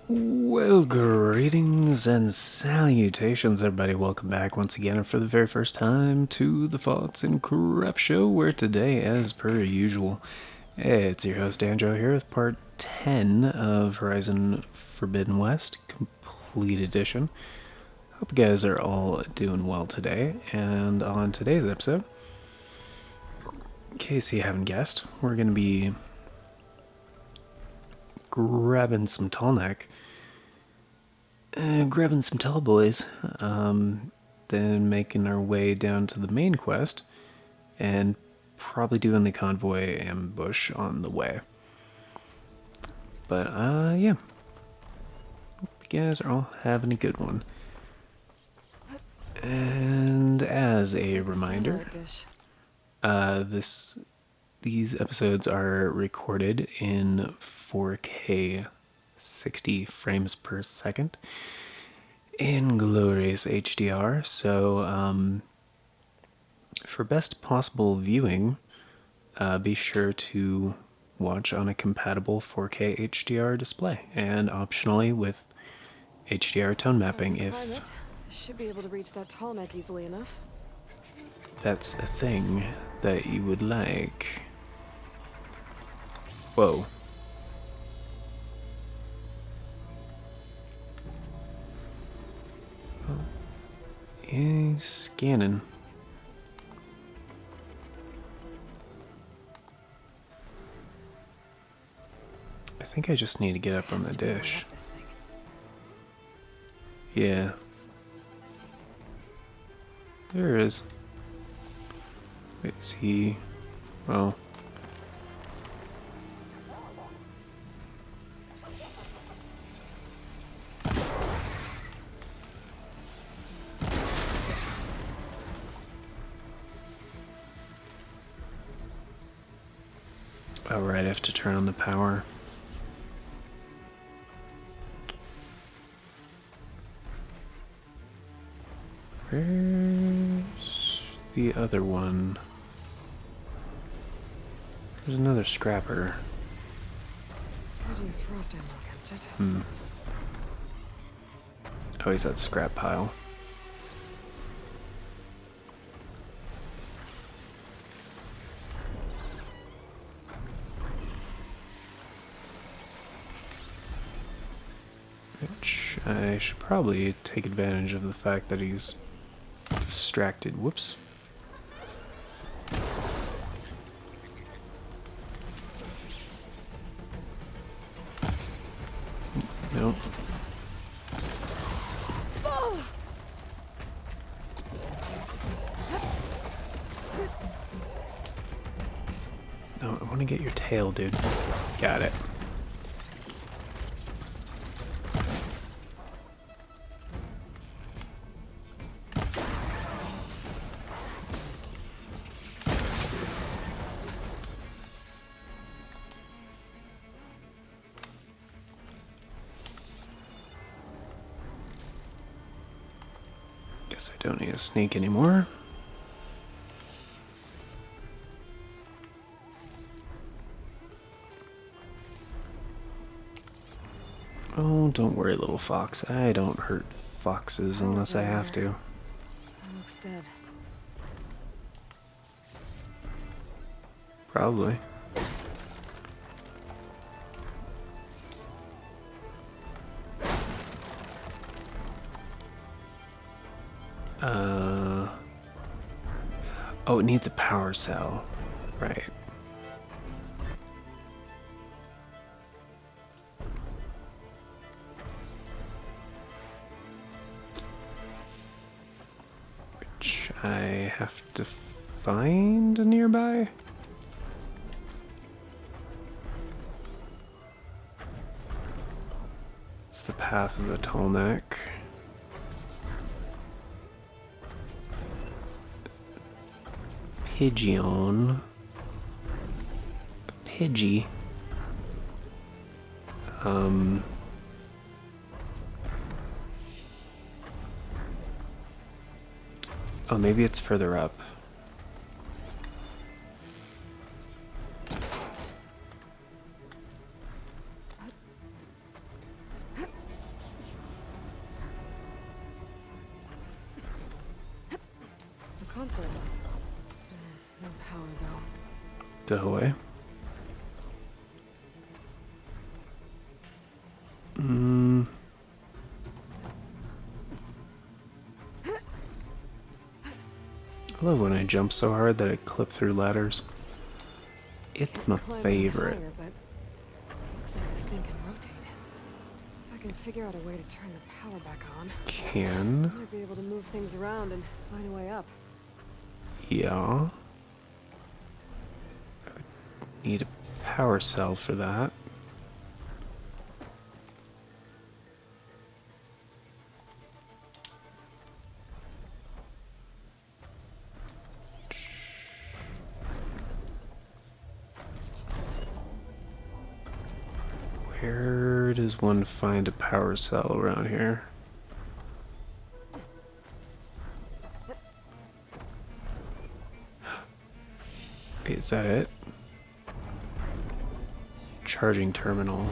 Well, greetings and salutations, everybody. Welcome back once again, and for the very first time, to the Thoughts and Crap Show, where today, as per usual, it's your host, Danjo, here with part 10 of Horizon Forbidden West, Complete Edition. Hope you guys are all doing well today, and on today's episode, in case you haven't guessed, we're going to be grabbing some tall neck. Grabbing some tall boys, then making our way down to the main quest, and probably doing the convoy ambush on the way. But, yeah. Hope you guys are all having a good one. And as a reminder, these episodes are recorded in 4K 60 frames per second in glorious HDR, so for best possible viewing, be sure to watch on a compatible 4K HDR display, and optionally with HDR tone mapping if should be able to reach that tall neck easily enough. that's a thing that you would like. Whoa. He's scanning. I think I just need to get up on the dish. Yeah. There is. Wait, is he... Well... Oh, right, I have to turn on the power. Where's the other one? There's another scrapper. Could use frost ammo against it. Oh, he's at scrap pile. Which I should probably take advantage of the fact that he's distracted. Whoops. Nope. No, I want to get your tail, dude. Got it. Guess I don't need to sneak anymore. Oh, don't worry, little fox. I don't hurt foxes unless I have to. That looks dead. Probably. Oh, it needs a power cell. Right. Which I have to find nearby? It's the path of the tall neck. Pigeon. Pidgey. Oh, maybe it's further up. console. No power, though. Dahoy. Mm. I love when I jump so hard that I clip through ladders. It's my favorite. Higher, but looks like this thing can rotate. If I can figure out a way to turn the power back on, Can. I might be able to move things around and find a way up. Yeah. I would need a power cell for that. Where does one find a power cell around here? Okay, is that it? Charging terminal.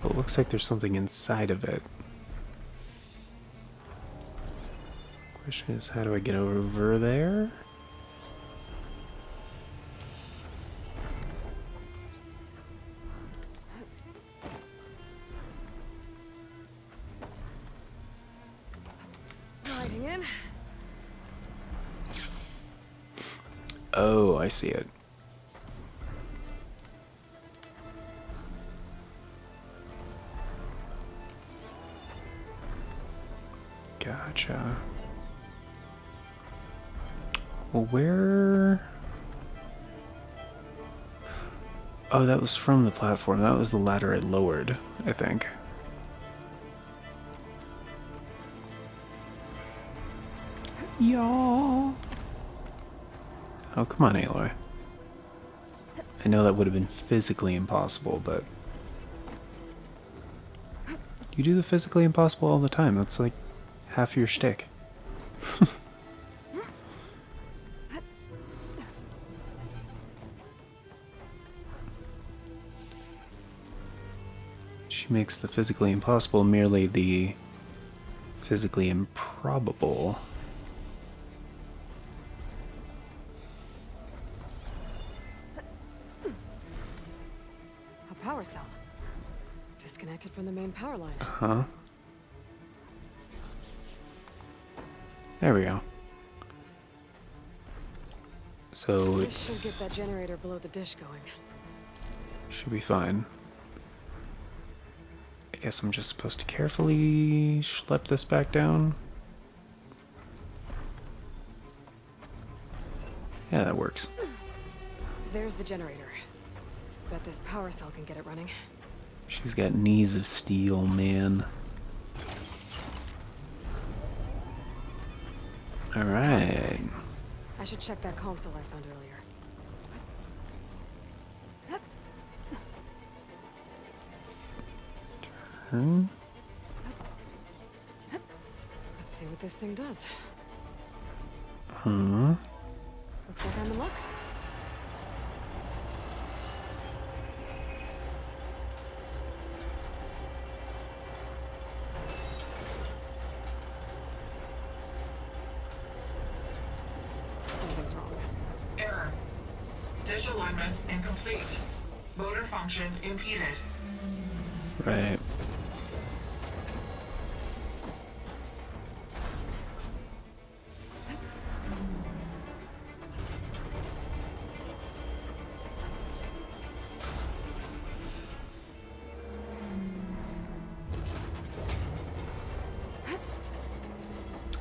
Oh, it looks like there's something inside of it. Question is, how do I get over there? Sliding in. Oh, I see it. Gotcha. Well, where... Oh, that was from the platform. That was the ladder I lowered, I think. Y'all. Oh, come on, Aloy. I know that would have been physically impossible, but... You do the physically impossible all the time. That's like half your shtick. She makes the physically impossible merely the physically improbable. A power cell. Disconnected from the main power line. Huh? There we go. So This should it's... get that generator below the dish going. should be fine. I guess I'm just supposed to carefully schlep this back down. Yeah, that works. There's the generator. Bet this power cell can get it running. She's got knees of steel, man. Alright. I should check that console I found earlier. Turn. Let's see what this thing does. Huh? Looks like I'm in luck. Something's wrong. Error. Dish alignment incomplete. Motor function impeded. Right.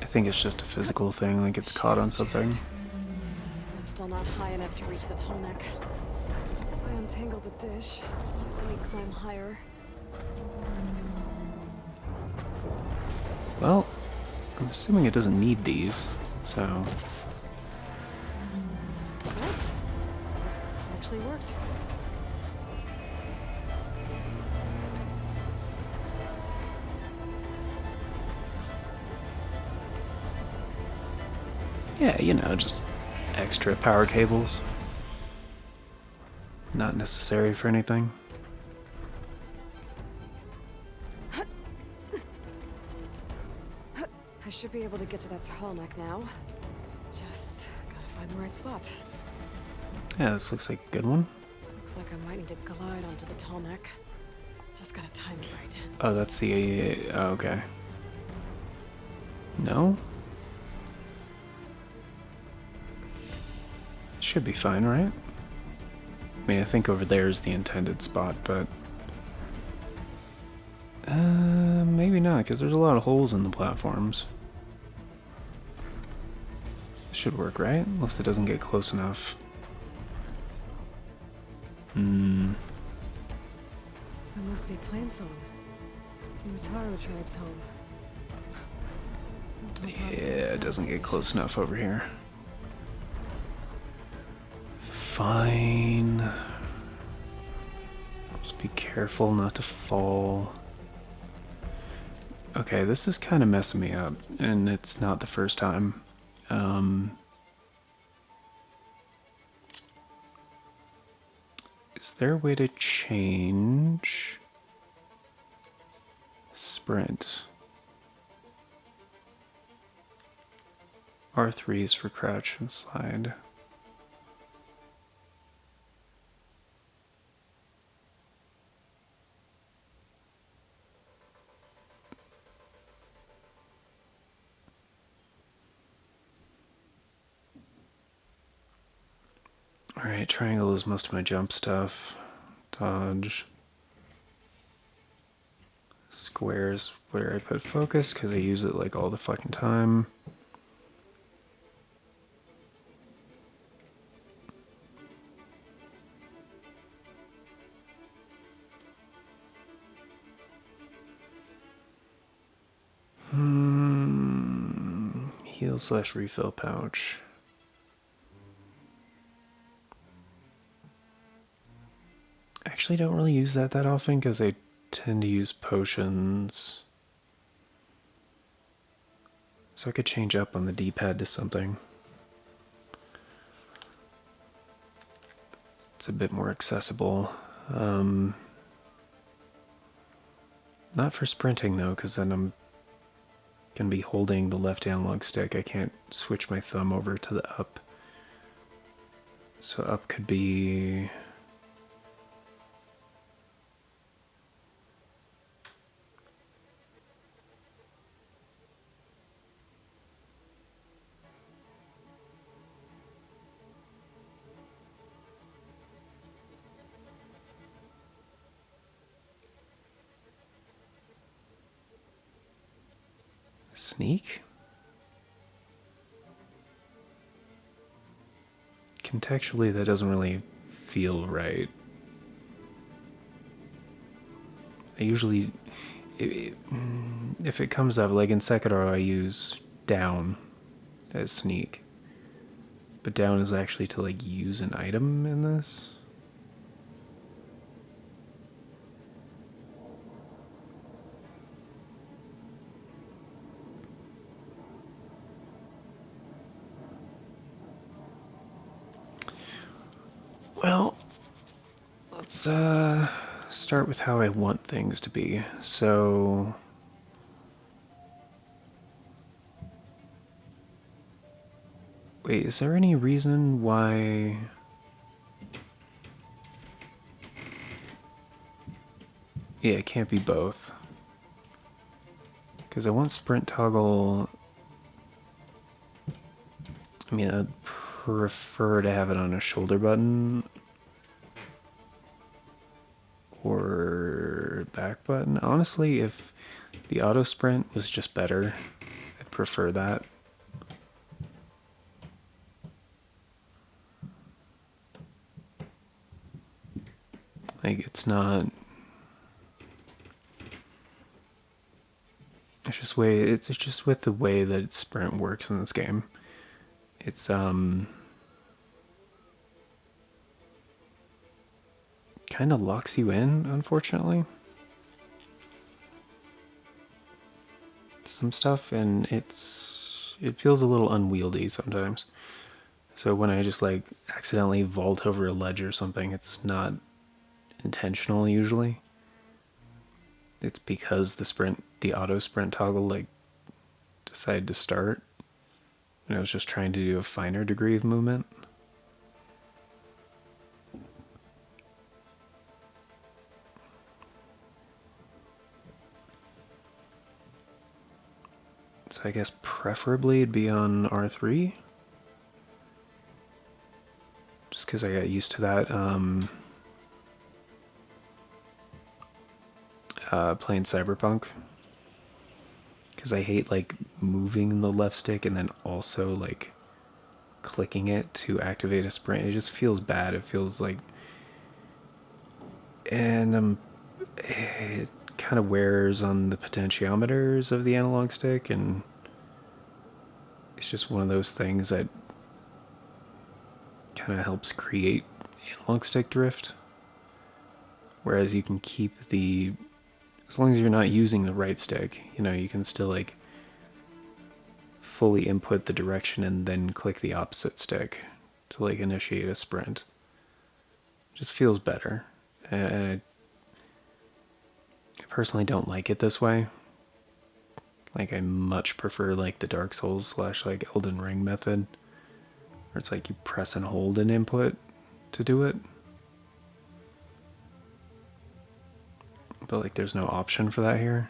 I think it's just a physical thing, like it's caught on something. I'm still not high enough to reach the tall neck. If I untangle the dish, let me climb higher. Well, I'm assuming it doesn't need these, so... Nice. Actually worked. Yeah, you know, just extra power cables. Not necessary for anything. I should be able to get to that tall neck now. Just gotta find the right spot. Yeah, this looks like a good one. Looks like I might need to glide onto the tall neck. Just gotta time it right. Oh, that's the... Oh, okay. No? Should be fine, right? I mean, I think over there is the intended spot, but... maybe not, because there's a lot of holes in the platforms. Should work, right? Unless it doesn't get close enough. There must be Plain Song. The Mataro tribe's home. Yeah, it doesn't get close enough over here. Fine. Just be careful not to fall. Okay, this is kind of messing me up, and it's not the first time. Is there a way to change sprint? R3 is for crouch and slide. Alright, triangle is most of my jump stuff. Dodge. Square is where I put focus, because I use it like all the fucking time. Heal / refill pouch. Actually don't really use that often because I tend to use potions. So I could change up on the D-pad to something. It's a bit more accessible. Not for sprinting though, because then I'm gonna be holding the left analog stick. I can't switch my thumb over to the up. So up could be... Sneak? Contextually, that doesn't really feel right. I usually, if it comes up, like in Sekiro, I use down as sneak. But down is actually to like use an item in this. Well, let's start with how I want things to be. So wait, is there any reason why... Yeah, it can't be both. Because I want sprint toggle... I mean, I'd prefer to have it on a shoulder button or back button. Honestly, if the auto sprint was just better, I'd prefer that. Like, it's not... It's just with the way that sprint works in this game. It's, kind of locks you in, unfortunately. Some stuff, and it feels a little unwieldy sometimes. So when I just like accidentally vault over a ledge or something, it's not intentional usually. It's because the auto sprint toggle like decided to start. And I was just trying to do a finer degree of movement. So I guess preferably it'd be on R3. Just because I got used to that playing Cyberpunk. Because I hate like moving the left stick and then also like clicking it to activate a sprint. It just feels bad. It feels like, and it kind of wears on the potentiometers of the analog stick, and it's just one of those things that kind of helps create analog stick drift. Whereas you can keep the, as long as you're not using the right stick, you know, you can still like fully input the direction and then click the opposite stick to like initiate a sprint. It just feels better. I personally don't like it this way. Like I much prefer like the Dark Souls / like Elden Ring method, where it's like you press and hold an input to do it. But like there's no option for that here.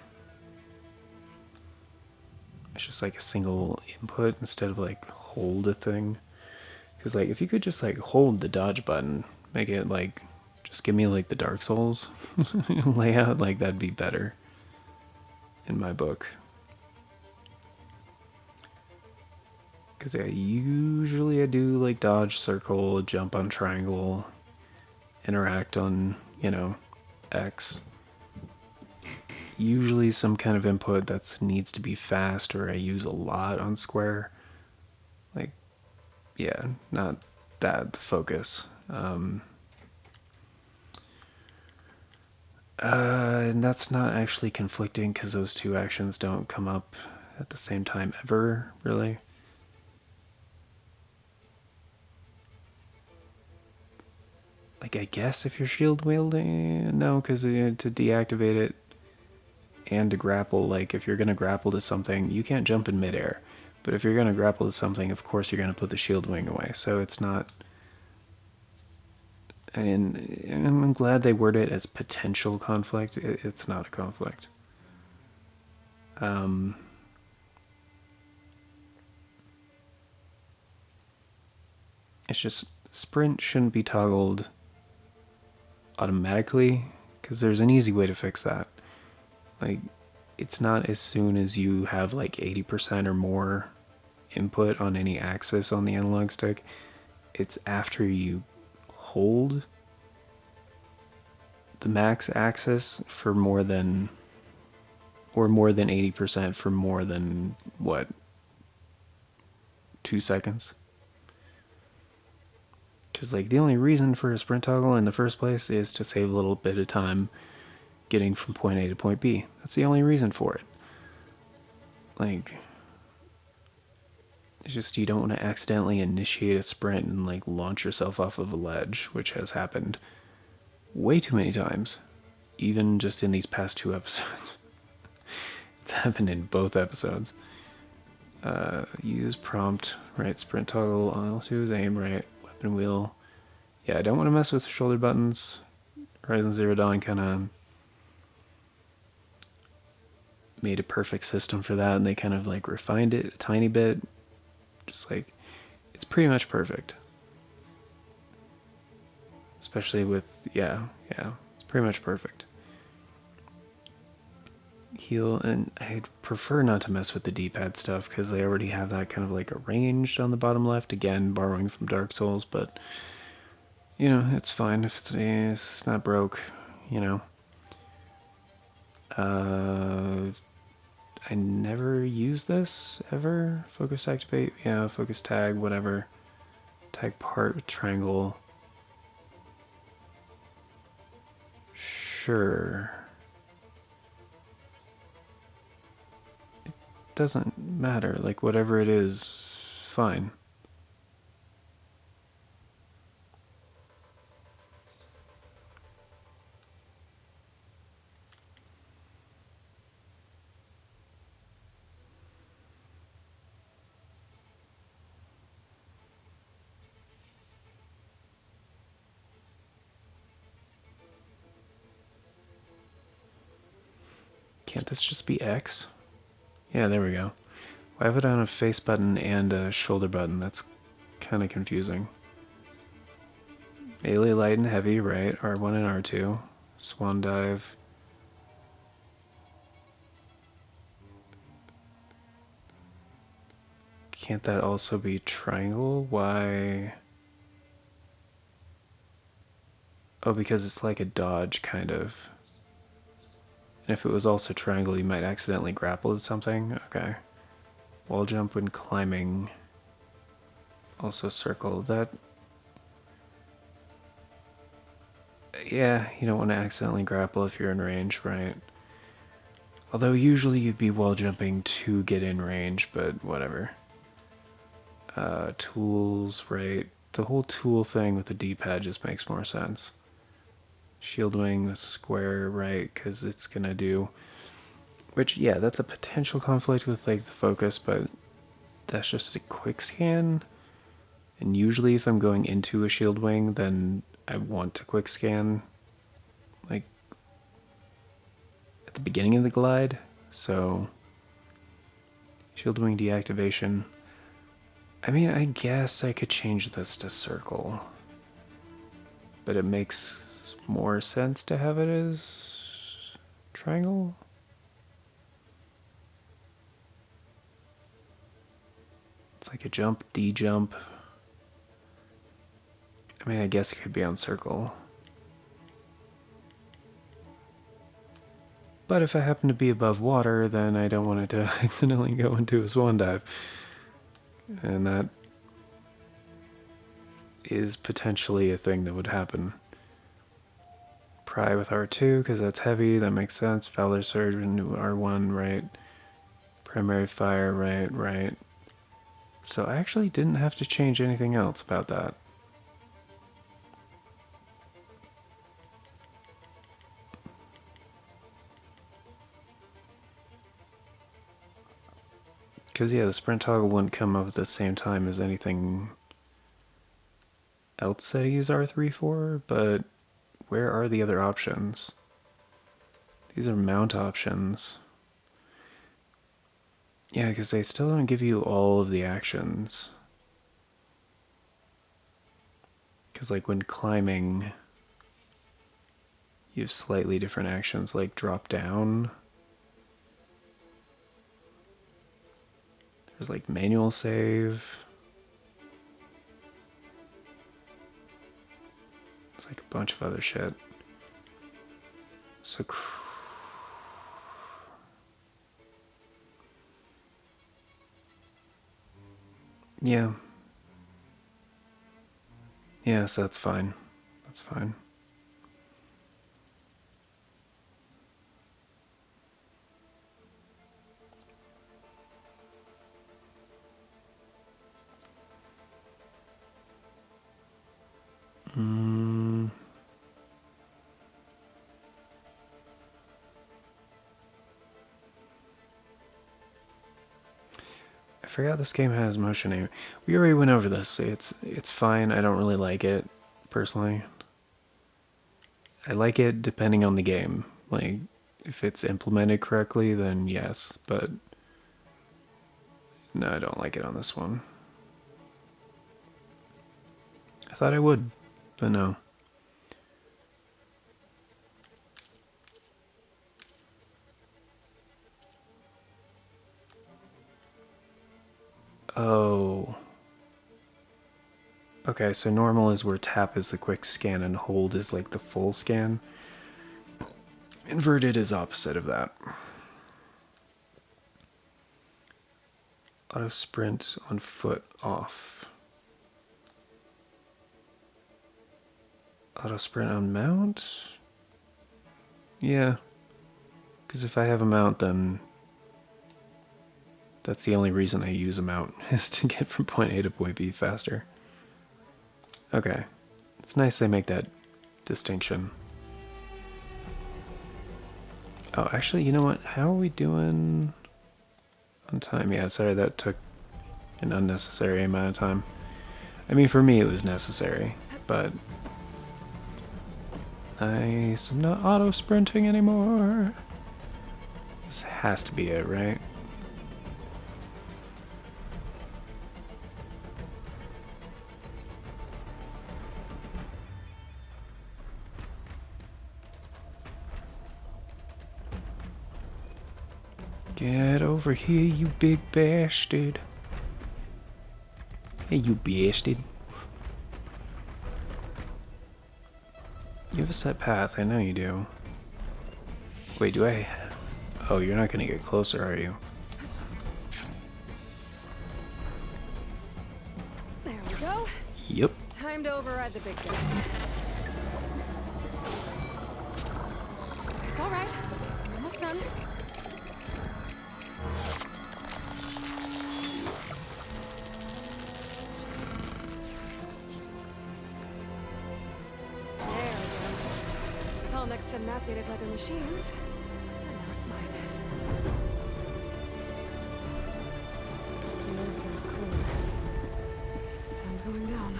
It's just like a single input instead of like hold a thing. Because like if you could just like hold the dodge button, make it like, just give me like the Dark Souls layout, like that'd be better in my book. Because yeah, usually I do like dodge, circle, jump on triangle, interact on, you know, X. Usually some kind of input that needs to be fast or I use a lot on square. Like, yeah, not that the focus. And that's not actually conflicting because those two actions don't come up at the same time ever, really. Like, I guess if you're shield wielding, no, because to deactivate it and to grapple, like, if you're going to grapple to something, you can't jump in midair. But if you're going to grapple to something, of course you're going to put the shield wing away. So it's not. And I'm glad they word it as potential conflict. It's not a conflict. It's just sprint shouldn't be toggled automatically because there's an easy way to fix that. Like, it's not as soon as you have like 80% or more input on any axis on the analog stick. It's after you hold the max axis for more than, or more than 80% for more than, what, 2 seconds? Because like the only reason for a sprint toggle in the first place is to save a little bit of time getting from point A to point B. That's the only reason for it. Like, it's just you don't want to accidentally initiate a sprint and like launch yourself off of a ledge, which has happened way too many times, even just in these past 2 episodes. It's happened in both episodes. Use prompt, right, sprint toggle, L2 is aim, right, weapon wheel. Yeah, I don't want to mess with shoulder buttons. Horizon Zero Dawn kind of made a perfect system for that, and they kind of like refined it a tiny bit. Just like, it's pretty much perfect. Especially with, yeah, it's pretty much perfect. Heal, and I'd prefer not to mess with the D-pad stuff because they already have that kind of like arranged on the bottom left, again borrowing from Dark Souls, but you know, it's fine if it's not broke, you know. I never use this ever. Focus activate, yeah, focus tag, whatever. Tag part, triangle. Sure. It doesn't matter, like whatever it is, fine. Can't this just be X? Yeah, there we go. Why have it on a face button and a shoulder button? That's kind of confusing. Melee, light, and heavy, right? R1 and R2. Swan dive. Can't that also be triangle? Why? Oh, because it's like a dodge, kind of. And if it was also triangle, you might accidentally grapple at something. Okay. Wall jump when climbing. Also circle. That... Yeah, you don't want to accidentally grapple if you're in range, right? Although usually you'd be wall jumping to get in range, but whatever. Tools, right? The whole tool thing with the D-pad just makes more sense. Shield wing with square, right? Because it's gonna do... Which, yeah, that's a potential conflict with like the focus, but that's just a quick scan. And usually if I'm going into a shield wing, then I want to quick scan like at the beginning of the glide. So shield wing deactivation. I mean, I guess I could change this to circle, but it makes more sense to have it as triangle. It's like a jump, D jump. I mean, I guess it could be on circle. But if I happen to be above water, then I don't want it to accidentally go into a swan dive. And that is potentially a thing that would happen. Pry with R2, because that's heavy, that makes sense. Fowler Surge into R1, right. Primary Fire, right. So I actually didn't have to change anything else about that. Because, yeah, the sprint toggle wouldn't come up at the same time as anything else that I use R3 for, but where are the other options? These are mount options. Yeah, because they still don't give you all of the actions. Because, like, when climbing, you have slightly different actions, like drop down. There's, like, manual save. It's like a bunch of other shit. So... Yeah. Yeah, so that's fine. That's fine. I forgot this game has motion aim. We already went over this. It's fine. I don't really like it, personally. I like it depending on the game. Like, if it's implemented correctly, then yes, but no, I don't like it on this one. I thought I would, but no. Oh. Okay, so normal is where tap is the quick scan and hold is like the full scan. Inverted is opposite of that. Auto sprint on foot off. Auto sprint on mount? Yeah. Because if I have a mount, then that's the only reason I use a mount, is to get from point A to point B faster. Okay. It's nice they make that distinction. Oh, actually, you know what? How are we doing on time? Yeah, sorry, that took an unnecessary amount of time. I mean, for me, it was necessary, but... Nice, I'm not auto-sprinting anymore. This has to be it, right? Get over here, you big bastard. Hey, you bastard. You have a set path, I know you do. Wait, do I... Oh, you're not gonna get closer, are you? There we go. Yep. Time to override the big guy. It's all right. We're almost done. There we go. Telnex send map data to other machines. And now it's mine. The air feels cold. Sun's going down.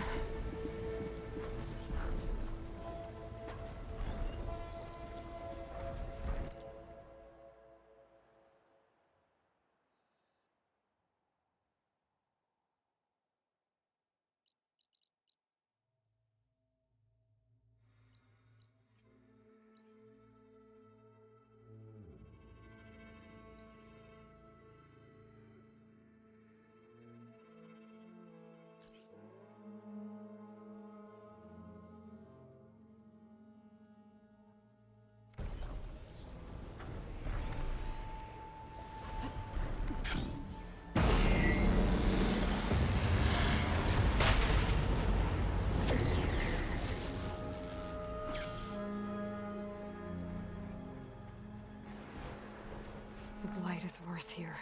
The blight is worse here.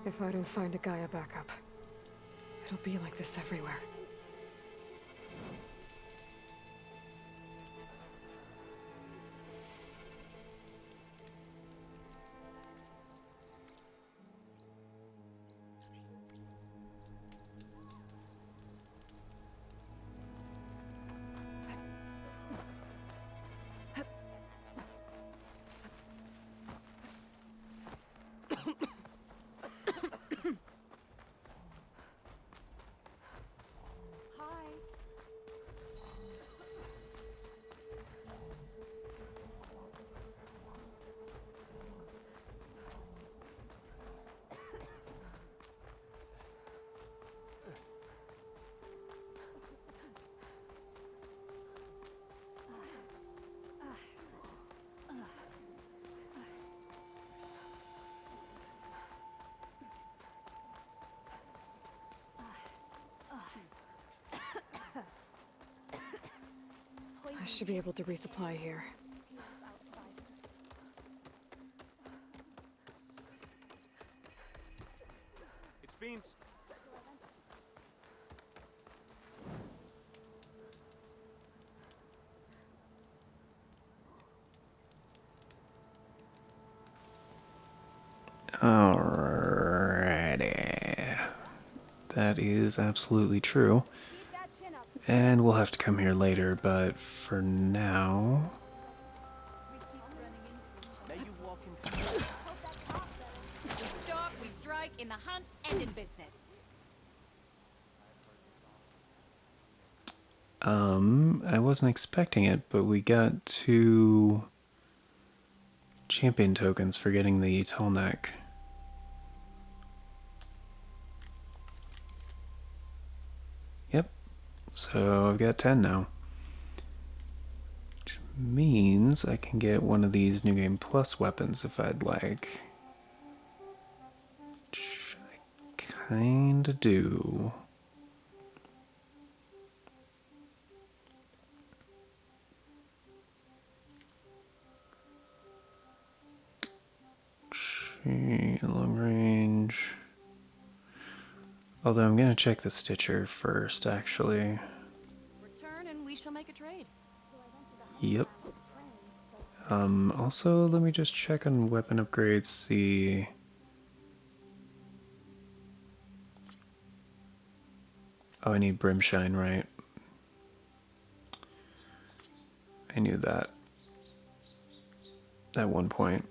If I don't find a Gaia backup, it'll be like this everywhere. I should be able to resupply here. It's beans. Alrighty. That is absolutely true. And we'll have to come here later, but for now... May you walk in We stop, we strike, in the hunt and in business. I wasn't expecting it, but we got 2 champion tokens for getting the Tallneck. Yep, so I've got 10 now. Which means I can get one of these New Game Plus weapons if I'd like. Which I kinda do. Long range. Although I'm gonna check the Stitcher first, actually. Return and we shall make a trade. Yep. Also, let me just check on weapon upgrades, see... Oh, I need Brimshine, right? I knew that. At one point.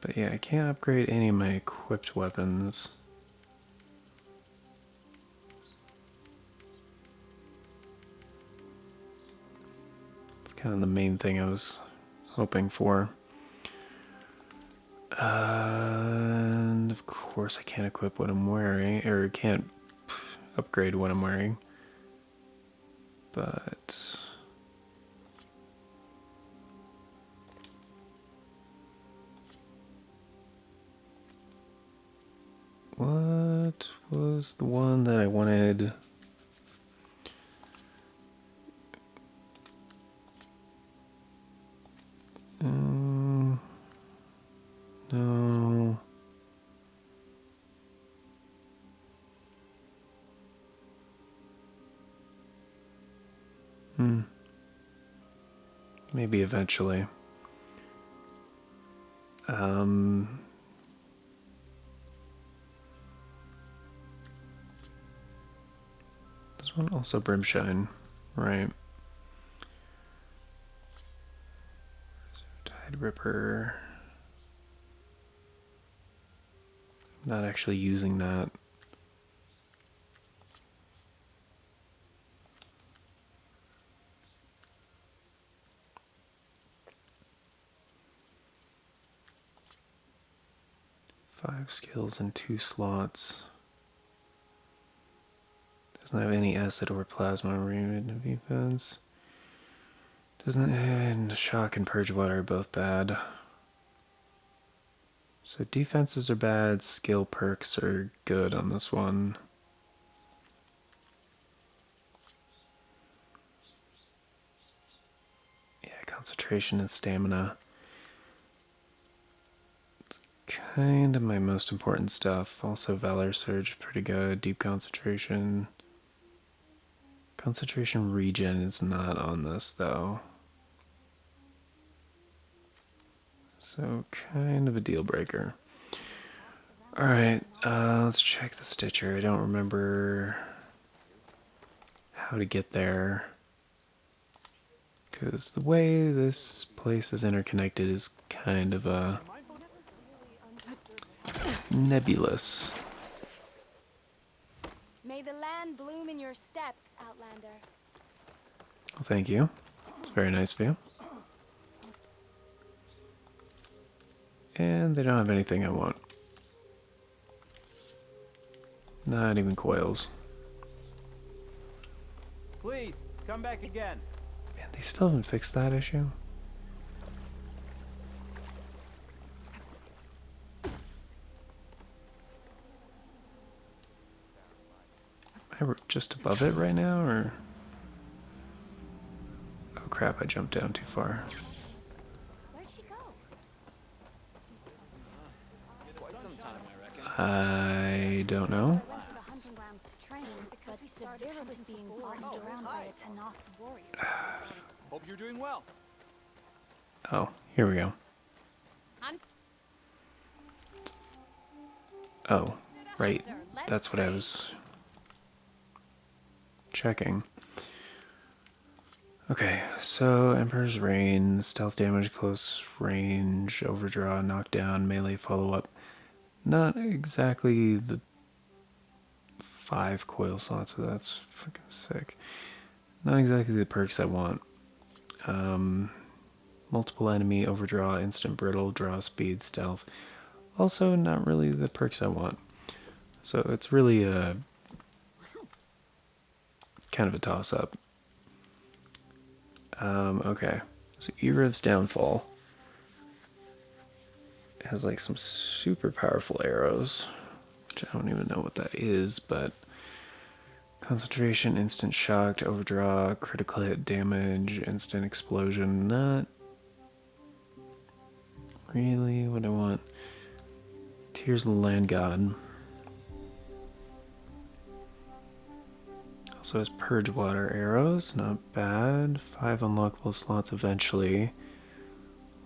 But yeah, I can't upgrade any of my equipped weapons. It's kind of the main thing I was hoping for. And of course I can't equip what I'm wearing, or can't upgrade what I'm wearing. But what was the one that I wanted? No. Maybe eventually. This one also Brimshine, right? Tide Ripper. I'm not actually using that. Five skills and 2 slots. Doesn't have any acid or plasma remove defense. Doesn't, and shock and purge water are both bad. So defenses are bad, skill perks are good on this one. Yeah, concentration and stamina. It's kind of my most important stuff. Also Valor Surge, pretty good. Deep concentration. Concentration regen is not on this though. So kind of a deal breaker. Alright, let's check the Stitcher. I don't remember how to get there, because the way this place is interconnected is kind of nebulous. May the land bloom in your steps, Outlander. Well, thank you. It's very nice of you. And they don't have anything I want. Not even coils. Please, come back again. Man, they still haven't fixed that issue. Am I just above it right now, or? Oh crap, I jumped down too far. Where'd she go? Quite some time, I reckon. I don't know. I went to the hunting grounds to train, but Severa was being bossed around by a Tanath warrior. Hope you're doing well. Oh, here we go. Hunt. Oh, right. That's what I was checking. Okay, so Emperor's Reign, stealth damage, close range, overdraw, knockdown, melee follow-up. Not exactly the 5 coil slots, so that's fucking sick. Not exactly the perks I want. Multiple enemy, overdraw, instant brittle, draw speed, stealth. Also not really the perks I want. So it's really a kind of a toss-up. Okay, so Erev's Downfall has like some super powerful arrows, which I don't even know what that is, but concentration, instant shock, overdraw, critical hit damage, instant explosion, not really what I want. Tears of the Land God. Also has Purge Water arrows, not bad. 5 unlockable slots eventually.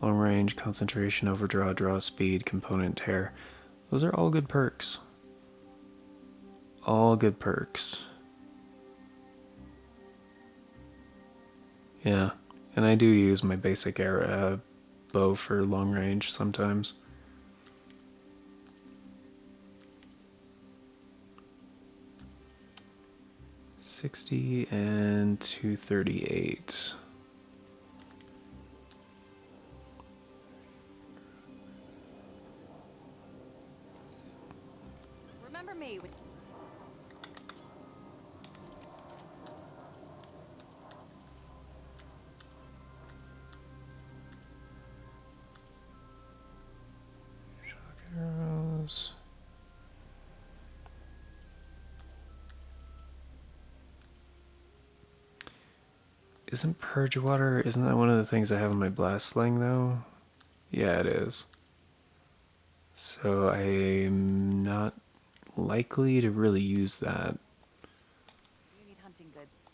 Long range, concentration, overdraw, draw speed, component tear. Those are all good perks. All good perks. Yeah, and I do use my basic bow for long range sometimes. 260 and 238. Remember me with Shock arrows. Isn't purge water, isn't that one of the things I have in my blast sling though? Yeah, it is. So I'm not likely to really use that. you need hunting goods.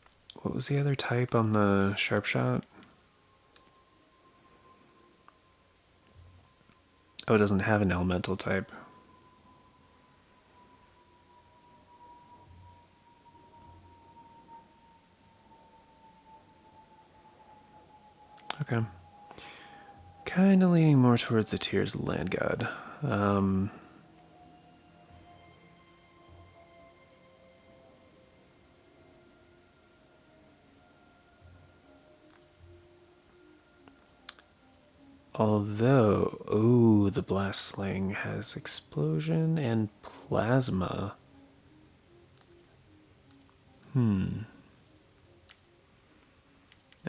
What was the other type on the sharp shot? Oh, it doesn't have an elemental type. Okay. Kind of leaning more towards the Tears of the Land God. Although, oh, the Blast Sling has explosion and plasma. Now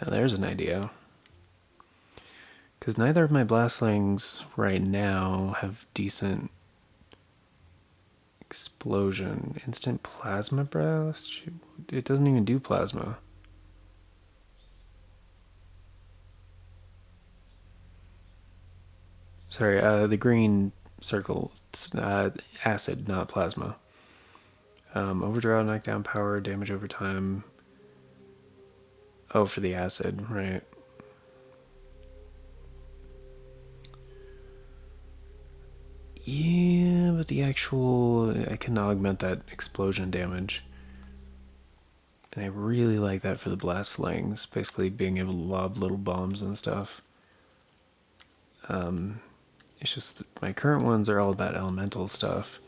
there's an idea. Because neither of my Blast Slings right now have decent explosion. Instant plasma blast? It doesn't even do plasma. Sorry, the green circle, acid, not plasma. Overdraw, knockdown power, damage over time. Oh, for the acid, right. Yeah, but the actual, I can augment that explosion damage. And I really like that for the blast slings, basically being able to lob little bombs and stuff. It's just my current ones are all about elemental stuff.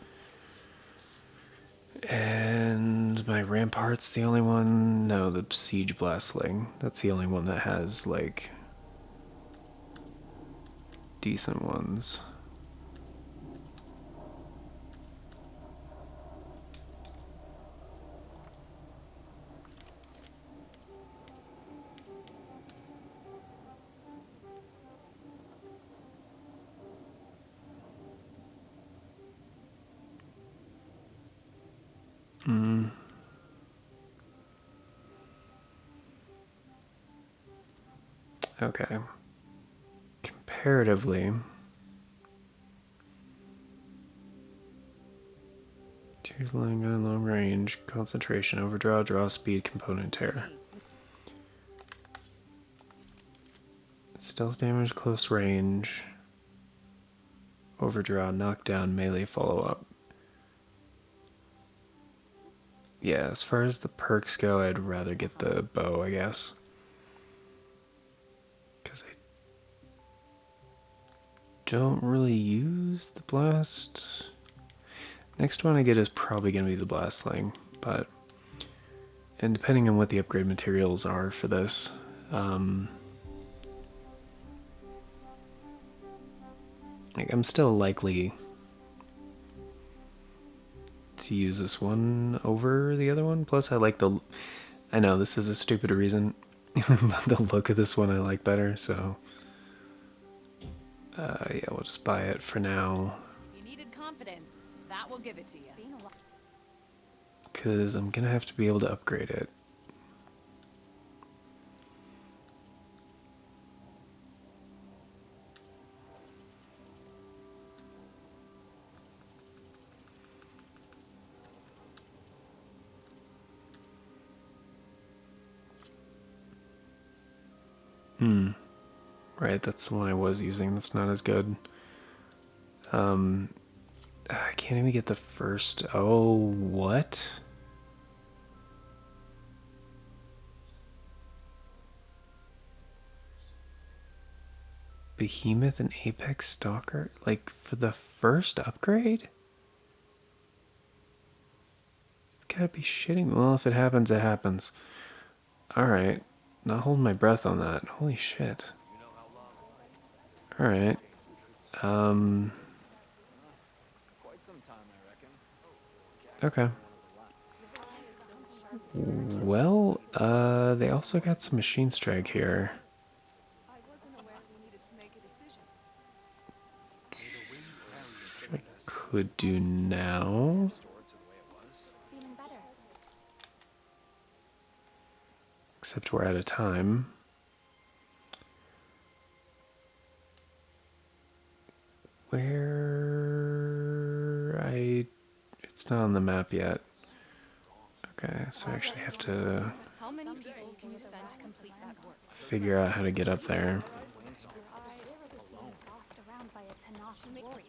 And my Rampart's the only one, no, the Siege Blast Sling. That's the only one that has, like, decent ones. Okay. Comparatively, Tears Line Gun, long range, concentration, overdraw, draw speed, component tear. Stealth damage, close range, overdraw, knockdown, melee follow up. Yeah, as far as the perks go, I'd rather get the bow, I guess. Because I don't really use the blast. Next one I get is probably going to be the blast sling, but and depending on what the upgrade materials are for this, like I'm still likely to use this one over the other one. Plus, I like the. I know this is a stupid reason, but the look of this one I like better. So, yeah, we'll just buy it for now. You needed confidence. That will give it to you. Because I'm gonna have to be able to upgrade it. Right, that's the one I was using. That's not as good. I can't even get the first. Oh, what? Behemoth and Apex Stalker? Like, for the first upgrade? gotta be shitting. Well, if it happens, it happens. Alright. Not holding my breath on that. Holy shit. Alright. Quite some time, I reckon. Okay. Well, they also got some machine strike here. I wasn't aware we needed to make a decision. I could do now. Feeling better. Except we're out of time. It's not on the map yet. Okay, so I actually have to How many people can you send to complete that work? figure out how to get up there. Bossed around by a Tanakh warrior.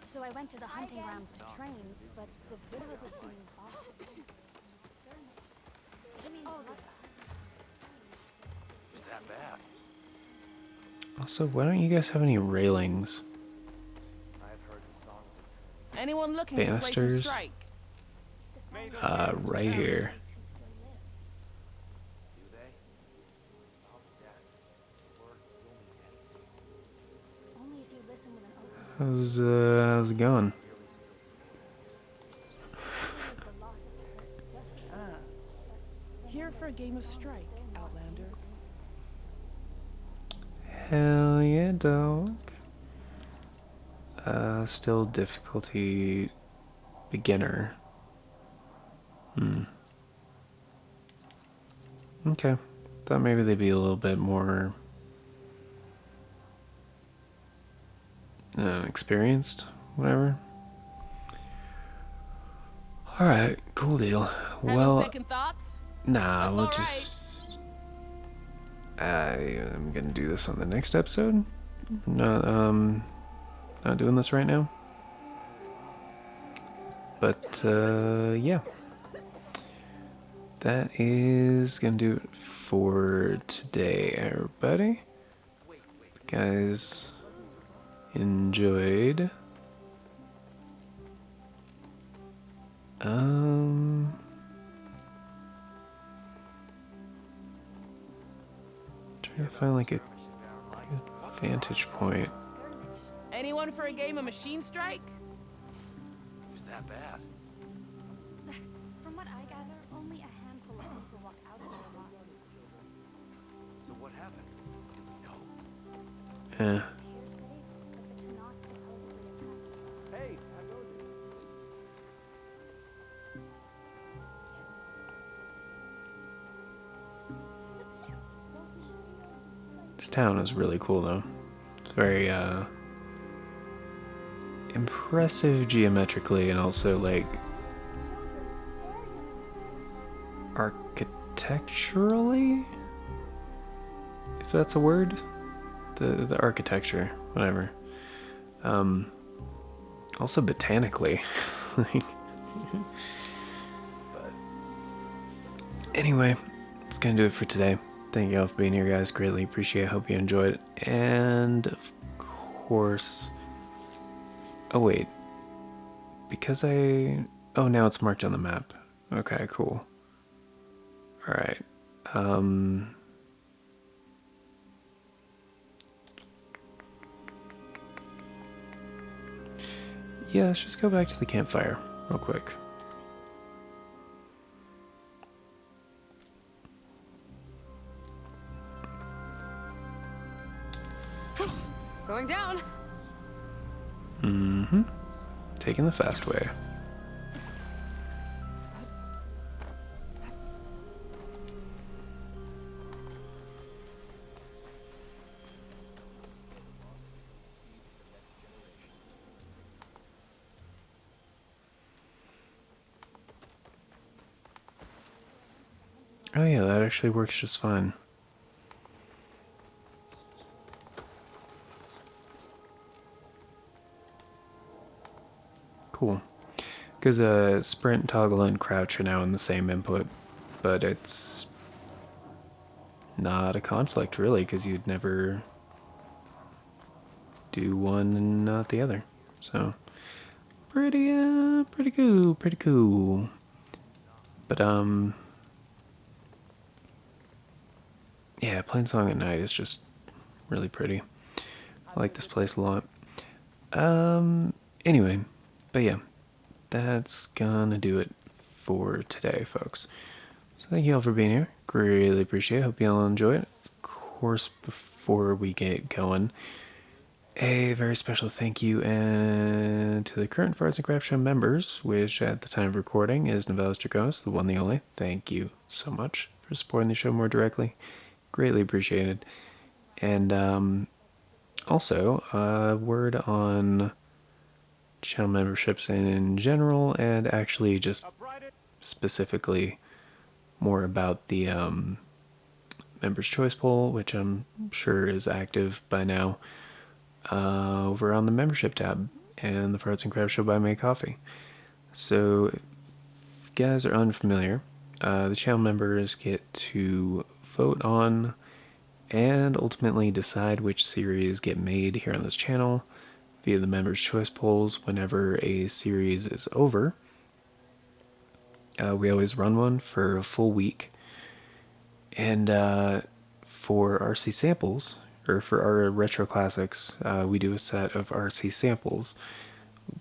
So I went to the hunting grounds to train, but Severa was being bossed. Was that bad? Also, why don't you guys have any railings? Anyone looking to play some Banisters? strike? Right here. Do they? Oh, yes. Words still mean anything. Only if you listen with an open How's it going? the losses hurt just as Here for a game of strike, Outlander. Hell yeah, dog. Still difficulty beginner. Okay. Thought maybe they'd be a little bit more experienced. Whatever. Alright, cool deal. Having Well, second thoughts? nah, That's we'll all right. just... I am gonna do this on the next episode. Not doing this right now. But, yeah. That is gonna do it for today, everybody. Guys, enjoyed. Trying to find like a good vantage point. Anyone for a game of machine strike? Was that bad? From what I gather, only a handful of people walk out of there alive. So what happened? Do we know? Eh. Hearsay, but the Tanakh supposedly attacked. Hey, how goes it? This town is really cool though. It's very impressive geometrically and also like architecturally, if that's a word. The architecture, whatever. Also botanically. But anyway, that's gonna do it for today. Thank you all for being here, guys. Greatly appreciate it. Hope you enjoyed it. And of course, oh wait, because oh, now it's marked on the map. Okay, cool. All right. Yeah, let's just go back to the campfire real quick. Going down. Mm-hmm. Taking the fast way. Oh yeah, that actually works just fine. Cool. Because sprint, toggle, and crouch are now in the same input, but it's not a conflict really, because you'd never do one and not the other. So pretty cool, pretty cool. But yeah, playing Song at night is just really pretty. I like this place a lot. Anyway, but yeah, that's gonna do it for today, folks. So thank you all for being here. Really appreciate it. Hope you all enjoy it. Of course, before we get going, a very special thank you and to the current Farts and Crap Show members, which at the time of recording is Novellas Dracos, the one, the only. Thank you so much for supporting the show more directly. Greatly appreciated. And also, a word on channel memberships in general, and actually just specifically more about the Members' Choice Poll, which I'm sure is active by now, over on the membership tab and the Farts and Crabs Show Buy Me a Coffee. So, if you guys are unfamiliar, the channel members get to vote on and ultimately decide which series get made here on this channel via the Members' Choice Polls whenever a series is over. We always run one for a full week. And for RC samples, or for our retro classics, we do a set of RC samples.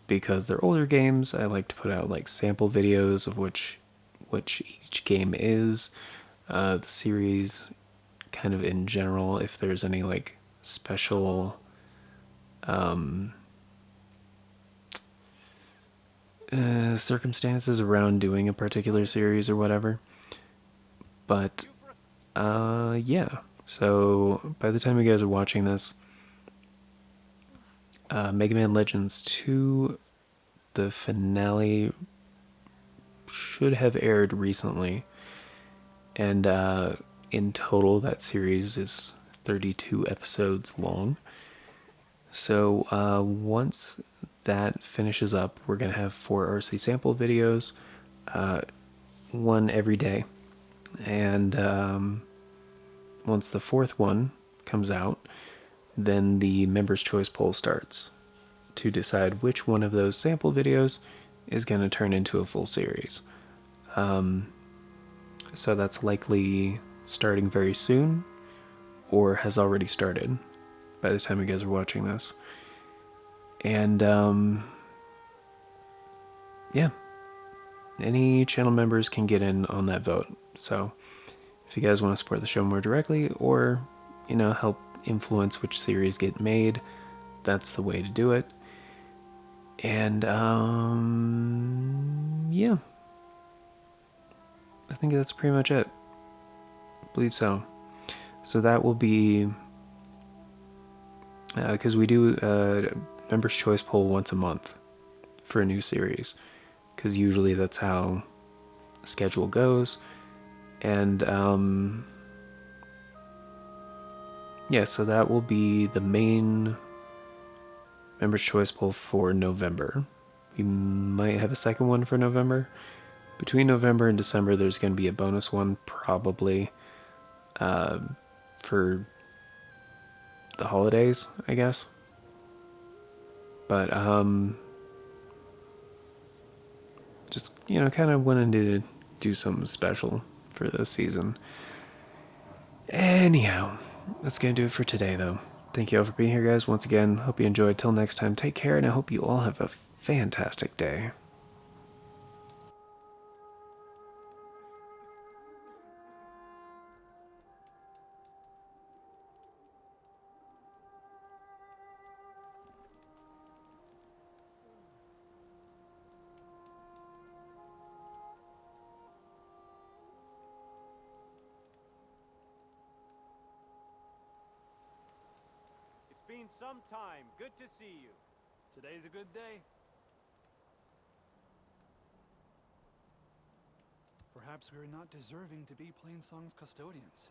Because they're older games, I like to put out like sample videos of which each game is, the series, kind of in general, if there's any like special circumstances around doing a particular series or whatever. But yeah. So by the time you guys are watching this, Mega Man Legends 2, the finale should have aired recently, and in total that series is 32 episodes long. So once that finishes up, we're going to have 4 RC sample videos, one every day. And once the 4th one comes out, then the Members' Choice Poll starts to decide which one of those sample videos is going to turn into a full series. So that's likely starting very soon, or has already started by the time you guys are watching this. And yeah, any channel members can get in on that vote. So if you guys want to support the show more directly, or help influence which series get made, that's the way to do it. And yeah, I think that's pretty much it. I believe so. So that will be because we do a Members' Choice Poll once a month for a new series, because usually that's how the schedule goes. And yeah, so that will be the main Members' Choice Poll for November. We might have a second one for November. Between November and December, there's going to be a bonus one, probably, for the holidays, I guess. But just kind of wanted to do something special for this season. Anyhow, that's gonna do it for today, though. Thank you all for being here, guys. Once again, hope you enjoyed. Till next time, take care, and I hope you all have a fantastic day. It's been some time. Good to see you. Today's a good day. Perhaps we're not deserving to be Plainsong's custodians.